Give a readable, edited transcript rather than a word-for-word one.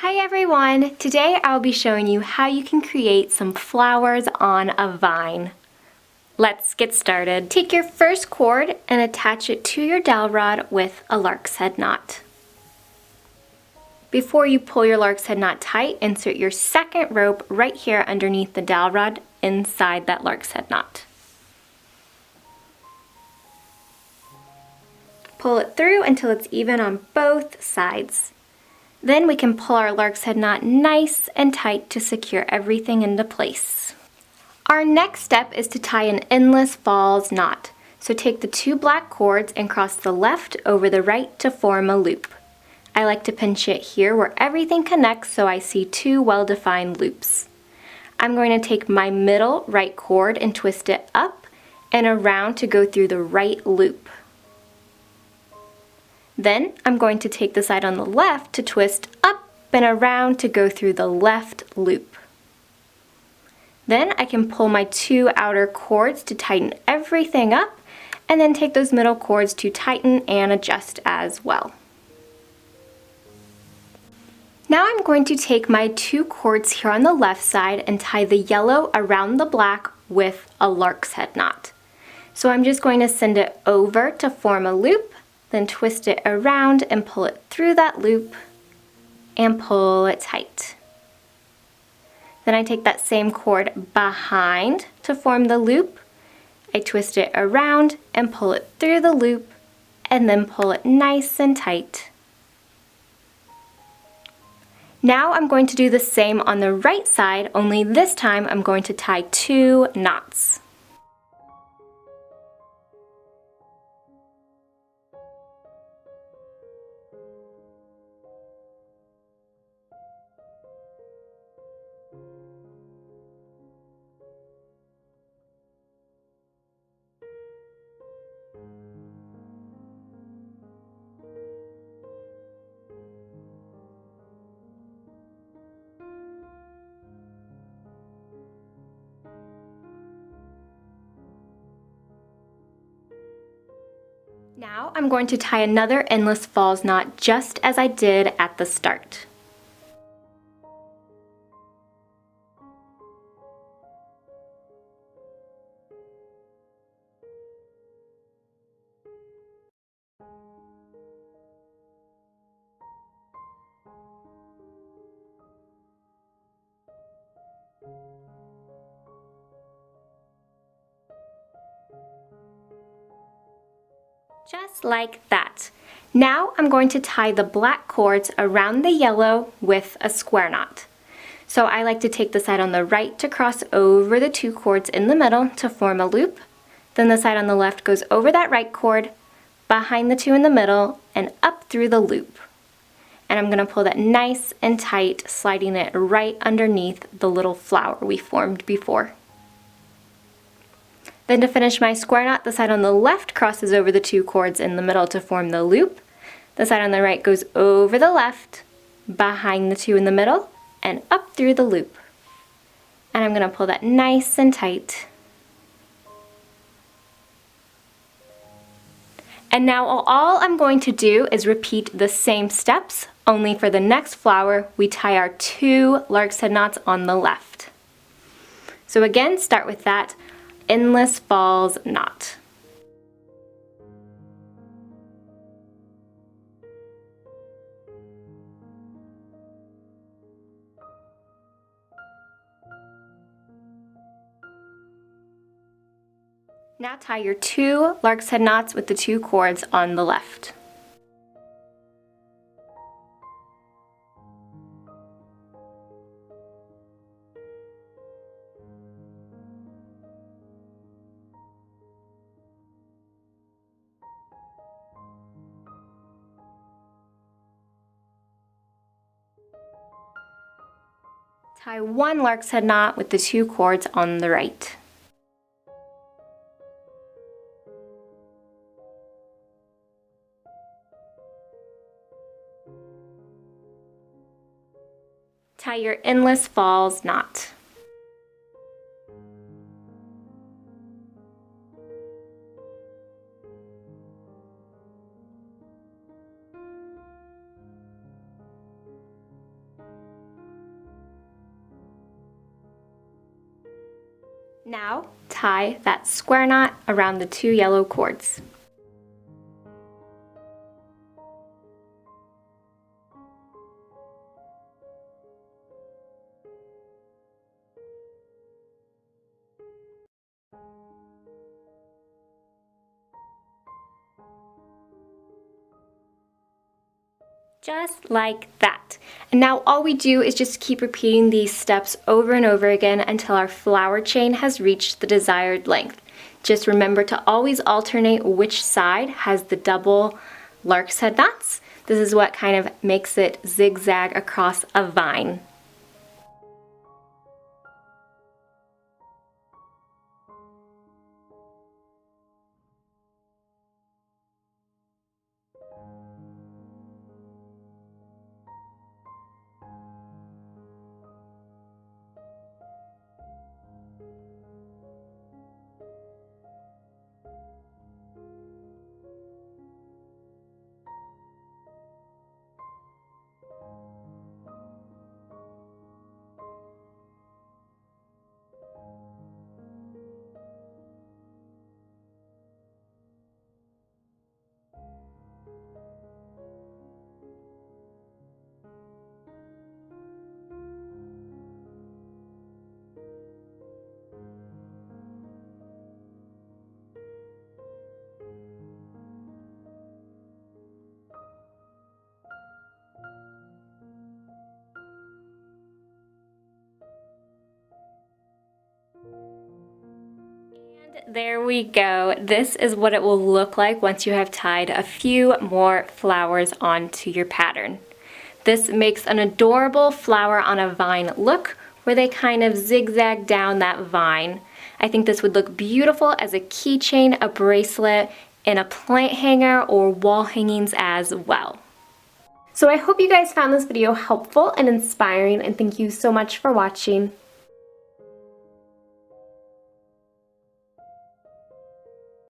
Hi everyone! Today I'll be showing you how you can create some flowers on a vine. Let's get started. Take your first cord and attach it to your dowel rod with a lark's head knot. Before you pull your lark's head knot tight, insert your second rope right here underneath the dowel rod inside that lark's head knot. Pull it through until it's even on both sides. Then we can pull our lark's head knot nice and tight to secure everything into place. Our next step is to tie an endless falls knot. So take the two black cords and cross the left over the right to form a loop. I like to pinch it here where everything connects so I see two well-defined loops. I'm going to take my middle right cord and twist it up and around to go through the right loop. Then I'm going to take the side on the left to twist up and around to go through the left loop. Then I can pull my two outer cords to tighten everything up, and then take those middle cords to tighten and adjust as well. Now I'm going to take my two cords here on the left side and tie the yellow around the black with a lark's head knot. So I'm just going to send it over to form a loop, then twist it around and pull it through that loop and pull it tight. Then I take that same cord behind to form the loop. I twist it around and pull it through the loop and then pull it nice and tight. Now I'm going to do the same on the right side, only this time I'm going to tie two knots. Now I'm going to tie another endless falls knot just as I did at the start. Just like that. Now I'm going to tie the black cords around the yellow with a square knot. So I like to take the side on the right to cross over the two cords in the middle to form a loop. Then the side on the left goes over that right cord, behind the two in the middle, and up through the loop. And I'm going to pull that nice and tight, sliding it right underneath the little flower we formed before. Then to finish my square knot, the side on the left crosses over the two cords in the middle to form the loop. The side on the right goes over the left, behind the two in the middle, and up through the loop. And I'm going to pull that nice and tight. And now all I'm going to do is repeat the same steps, only for the next flower, we tie our two lark's head knots on the left. So again, start with that endless falls knot. Now tie your two lark's head knots with the two cords on the left. Tie one lark's head knot with the two cords on the right. Tie your endless falls knot. Now, tie that square knot around the 2 yellow cords. Just like that. And now all we do is just keep repeating these steps over and over again until our flower chain has reached the desired length. Just remember to always alternate which side has the double lark's head knots. This is what kind of makes it zigzag across a vine. There we go. This is what it will look like once you have tied a few more flowers onto your pattern. This makes an adorable flower on a vine look where they kind of zigzag down that vine. I think this would look beautiful as a keychain, a bracelet, in a plant hanger or wall hangings as well. So I hope you guys found this video helpful and inspiring, and thank you so much for watching.